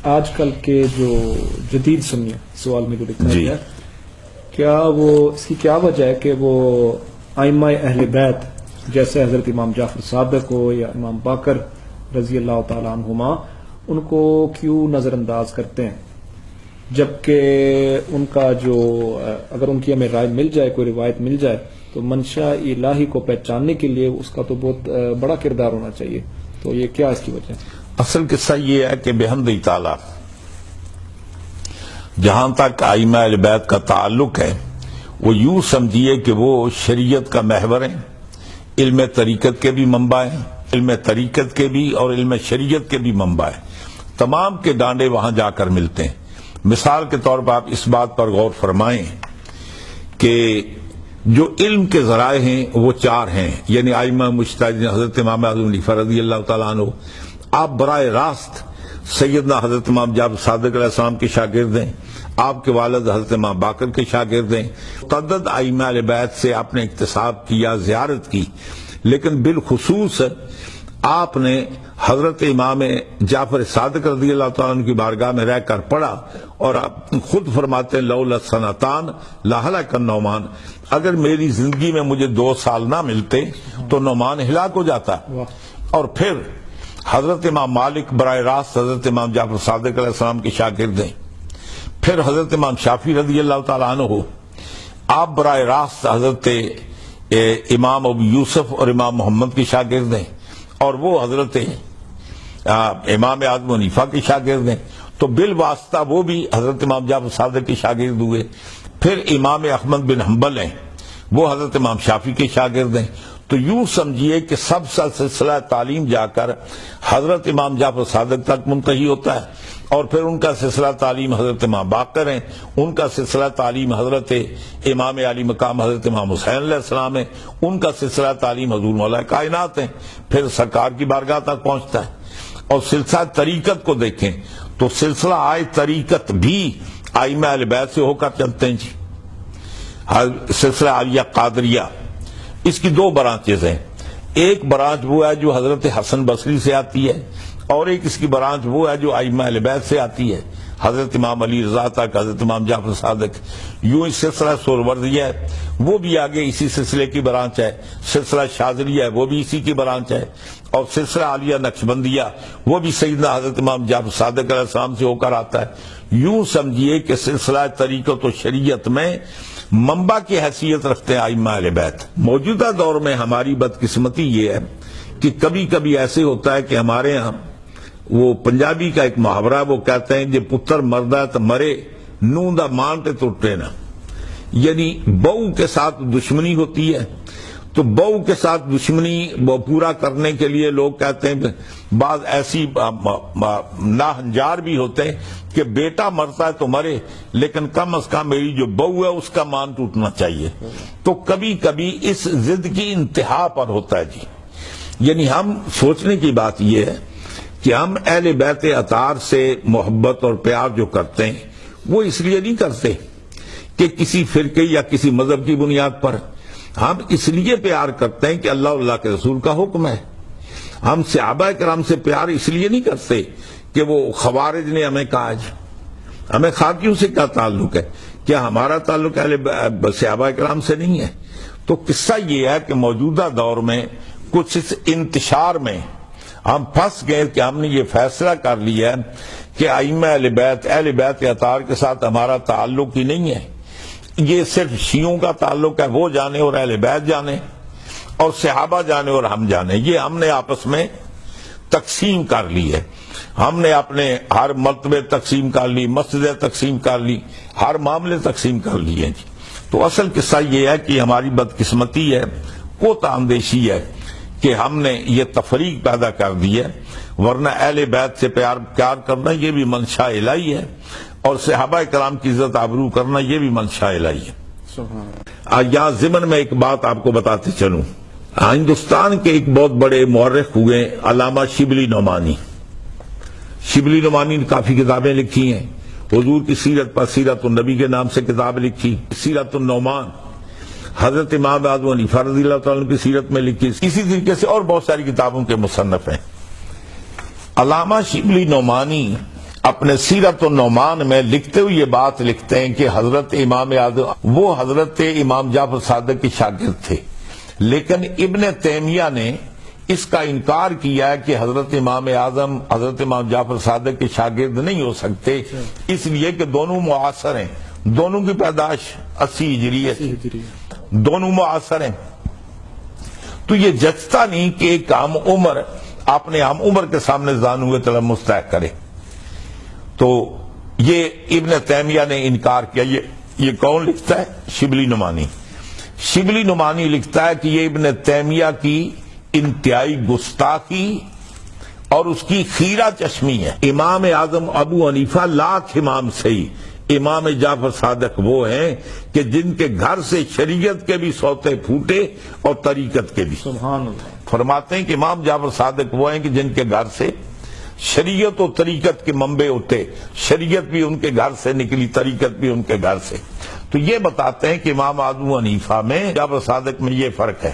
آج کل کے جو جدید سنی سوال میں جو لکھا گیا کیا وہ اس کی کیا وجہ ہے کہ وہ ائمہ اہل بیت جیسے حضرت امام جعفر صادق ہو یا امام باقر رضی اللہ تعالیٰ عنہما ان کو کیوں نظر انداز کرتے ہیں، جبکہ ان کا جو اگر ان کی ہمیں رائے مل جائے، کوئی روایت مل جائے تو منشا الہی کو پہچاننے کے لیے اس کا تو بہت بڑا کردار ہونا چاہیے، تو یہ کیا اس کی وجہ ہے؟ اصل قصہ یہ ہے کہ بحمد تعالیٰ جہاں تک ائمہ اہل بیت کا تعلق ہے وہ یوں سمجھیے کہ وہ شریعت کا محور ہیں، علم طریقت کے بھی منبع ہیں، علم طریقت کے بھی اور علم شریعت کے بھی منبع ہیں، تمام کے ڈانڈے وہاں جا کر ملتے ہیں۔ مثال کے طور پر آپ اس بات پر غور فرمائیں کہ جو علم کے ذرائع ہیں وہ چار ہیں، یعنی ائمہ مجتہدین حضرت امام اعظم حنیفہ رضی اللہ تعالیٰ عنہ، آپ براہ راست سیدنا حضرت امام جعفر صادق علیہ السلام کے شاگرد ہیں، آپ کے والد حضرت امام باقر کے شاگرد ہیں، متعدد ائمہ اہل بیت سے آپ نے اکتساب کیا، زیارت کی، لیکن بالخصوص آپ نے حضرت امام جعفر صادق رضی اللہ تعالیٰ عنہ کی بارگاہ میں رہ کر پڑھا، اور آپ خود فرماتے ہیں لولا سنتان لہلک النعمان، اگر میری زندگی میں مجھے 2 سال نہ ملتے تو نعمان ہلاک ہو جاتا۔ اور پھر حضرت امام مالک براہ راست حضرت امام جعفر صادق علیہ السلام کے شاگرد ہیں، پھر حضرت امام شافعی رضی اللہ تعالیٰ عنہ، آپ براہ راست حضرت امام ابو یوسف اور امام محمد کے شاگرد ہیں، اور وہ حضرت امام اعظم حنیفہ کے شاگرد ہیں، تو بالواسطہ وہ بھی حضرت امام جعفر صادق کے شاگرد ہوئے۔ پھر امام احمد بن حنبل ہیں، وہ حضرت امام شافعی کے شاگرد ہیں، تو یوں سمجھیے کہ سب سے سلسلہ تعلیم جا کر حضرت امام جعفر صادق تک منتہی ہوتا ہے، اور پھر ان کا سلسلہ تعلیم حضرت امام باقر ہیں، ان کا سلسلہ تعلیم حضرت امام علی مقام حضرت امام حسین علیہ السلام ہے، ان کا سلسلہ تعلیم حضور مولا کائنات ہیں، پھر سرکار کی بارگاہ تک پہنچتا ہے۔ اور سلسلہ طریقت کو دیکھیں تو سلسلہ آئے طریقت بھی ائمہ اہل بیت سے ہو کر چلتے ہیں جی۔ سلسلہ عالیہ قادریہ، اس کی 2 برانچز ہیں، ایک برانچ وہ ہے جو حضرت حسن بصری سے آتی ہے، اور ایک اس کی برانچ وہ ہے جو ائمہ اہل بیت سے آتی ہے، حضرت امام علی رضا تک، حضرت امام جعفر صادق، یوں اس سلسلہ سہروردیہ ہے وہ بھی آگے اسی سلسلے کی برانچ ہے، سلسلہ شاذلیہ ہے وہ بھی اسی کی برانچ ہے، اور سلسلہ عالیہ نقشبندیہ وہ بھی سیدنا حضرت امام جعفر صادق علیہ السلام سے ہو کر آتا ہے۔ یوں سمجھیے کہ سلسلہ طریقت و شریعت میں منبع کی حیثیت رکھتے ہیں ائمہ اہل بیت۔ موجودہ دور میں ہماری بدقسمتی یہ ہے کہ کبھی کبھی ایسے ہوتا ہے کہ ہمارے ہاں وہ پنجابی کا ایک محاورہ وہ کہتے ہیں جے پتر مردہ تو مرے نوں دا مان تے ٹوٹے نہ، یعنی بہو کے ساتھ دشمنی ہوتی ہے تو بہو کے ساتھ دشمنی وہ پورا کرنے کے لیے لوگ کہتے ہیں، بعض ایسی ناہنجار بھی ہوتے ہیں کہ بیٹا مرتا ہے تو مرے لیکن کم از کم میری جو بہو ہے اس کا مان ٹوٹنا چاہیے، تو کبھی کبھی اس ضد کی انتہا پر ہوتا ہے جی۔ یعنی ہم سوچنے کی بات یہ ہے کہ ہم اہل بیت اطہار سے محبت اور پیار جو کرتے ہیں وہ اس لیے نہیں کرتے کہ کسی فرقے یا کسی مذہب کی بنیاد پر، ہم اس لیے پیار کرتے ہیں کہ اللہ اور اللہ کے رسول کا حکم ہے۔ ہم صحابہ کرام سے پیار اس لیے نہیں کرتے کہ وہ خوارج نے ہمیں کہا ہے، ہمیں خارجیوں سے کیا تعلق ہے، کیا ہمارا تعلق اہل صحابہ کرام سے نہیں ہے؟ تو قصہ یہ ہے کہ موجودہ دور میں کچھ اس انتشار میں ہم پھنس گئے کہ ہم نے یہ فیصلہ کر لیا ہے کہ ائمہ اہل بیت اطہار کے ساتھ ہمارا تعلق ہی نہیں ہے، یہ صرف شیعوں کا تعلق ہے، وہ جانے اور اہل بیت جانے، اور صحابہ جانے اور ہم جانے، یہ ہم نے آپس میں تقسیم کر لی ہے، ہم نے اپنے ہر مرتبے تقسیم کر لی، مسجدیں تقسیم کر لی، ہر معاملے تقسیم کر لیے جی۔ تو اصل قصہ یہ ہے کہ ہماری بدقسمتی ہے، کوتاہ اندیشی ہے کہ ہم نے یہ تفریق پیدا کر دی ہے، ورنہ اہل بیت سے پیار کرنا یہ بھی منشا الہی ہے، اور صحابہ کرام کی عزت آبرو کرنا یہ بھی منشا الہی ہے۔ یہاں ضمن میں ایک بات آپ کو بتاتے چلوں، ہندوستان کے ایک بہت بڑے مورخ ہوئے علامہ شبلی نعمانی۔ شبلی نعمانی نے کافی کتابیں لکھی ہیں، حضور کی سیرت پر سیرت النبی کے نام سے کتاب لکھی، سیرت النعمان، حضرت امام اعظم حنیفہ رضی اللہ تعالیٰ عنہ کی سیرت میں لکھی، اسی طریقے سے اور بہت ساری کتابوں کے مصنف ہیں۔ علامہ شبلی نعمانی اپنے سیرت النعمان میں لکھتے ہوئے یہ بات لکھتے ہیں کہ حضرت امام اعظم وہ حضرت امام جعفر صادق کے شاگرد تھے، لیکن ابن تیمیہ نے اس کا انکار کیا ہے کہ حضرت امام اعظم حضرت امام جعفر صادق کے شاگرد نہیں ہو سکتے، اس لیے کہ دونوں معاصر ہیں، دونوں کی پیدائش 80 ہجری ہے، دونوں معاصر ہیں۔ تو یہ جچتا نہیں کہ ایک عام عمر اپنے عام عمر کے سامنے زانو ہوئے طلب مستحق کرے۔ تو یہ ابن تیمیہ نے انکار کیا۔ یہ کون لکھتا ہے؟ شبلی نعمانی۔ شبلی نعمانی لکھتا ہے کہ یہ ابن تیمیہ کی انتہائی گستاخی اور اس کی خیرہ چشمی ہے۔ امام اعظم ابو حنیفہ لاکھ امام سے ہی امام جعفر صادق وہ ہیں کہ جن کے گھر سے شریعت کے بھی سوتے پھوٹے اور طریقت کے بھی۔ سبحان اللہ۔ فرماتے ہیں کہ امام جعفر صادق وہ ہیں کہ جن کے گھر سے شریعت و طریقت کے منبع ہوتے، شریعت بھی ان کے گھر سے نکلی، طریقت بھی ان کے گھر سے۔ تو یہ بتاتے ہیں کہ امام ابو حنیفہ میں جعفر صادق میں یہ فرق ہے۔